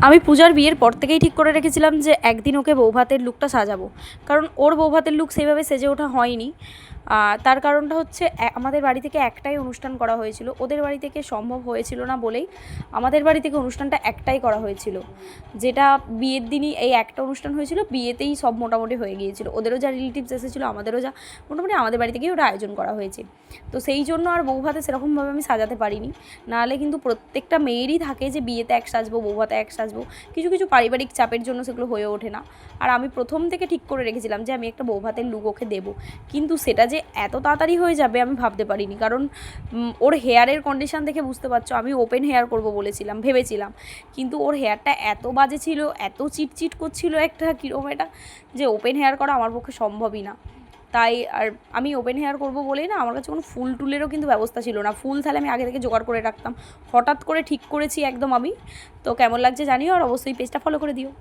আমি পূজার বিয়ের পর থেকেই ঠিক করে রেখেছিলাম যে একদিন ওকে বৌভাতের লুকটা সাজাবো, কারণ ওর বৌভাতের লুক সেইভাবে সেজে ওঠা হয়নি। তার কারণটা হচ্ছে আমাদের বাড়ি থেকে একটাই অনুষ্ঠান করা হয়েছিল, ওদের বাড়ি থেকে সম্ভব হয়েছিল না বলেই আমাদের বাড়ি থেকে অনুষ্ঠানটা একটাই করা হয়েছিল, যেটা বিয়ের দিনই এই একটা অনুষ্ঠান হয়েছিল, বিয়েতেই সব মোটামুটি হয়ে গিয়েছিল, ওদেরও যা রিলেটিভস এসেছিলো আমাদেরও যা মোটামুটি আমাদের বাড়ি থেকেই ওটা আয়োজন করা হয়েছে। তো সেই জন্য আর বৌভাতে সেরকমভাবে আমি সাজাতে পারিনি। নাহলে কিন্তু প্রত্যেকটা মেয়েরই থাকে যে বিয়েতে এক সাজবো, বৌভাতে এক সাজবো, কিছু কিছু পারিবারিক চাপের জন্য সেগুলো হয়ে ওঠে না। আর আমি প্রথম থেকে ঠিক করে রেখেছিলাম যে আমি একটা বৌভাতের লুক ওকে দেবো, কিন্তু সেটা যে এত তাড়াতাড়ি হয়ে যাবে আমি ভাবতে পারিনি। কারণ ওর হেয়ারের কন্ডিশান দেখে বুঝতে পারছো, আমি ওপেন হেয়ার করব বলেছিলাম, ভেবেছিলাম, কিন্তু ওর হেয়ারটা এত বাজে ছিল, এত চিটচিট করছিল একটা কীরকম এটা, যে ওপেন হেয়ার করা আমার পক্ষে সম্ভবই না। তাই আর আমি ওপেন হেয়ার করবো বলেই না, আমার কাছে কোনো ফুল টুলেরও কিন্তু ব্যবস্থা ছিল না। ফুল তাহলে আমি আগে থেকে জোগাড় করে রাখতাম, হঠাৎ করে ঠিক করেছি একদম আমি। তো কেমন লাগছে জানিও, আর অবশ্যই পেজটা ফলো করে দিও।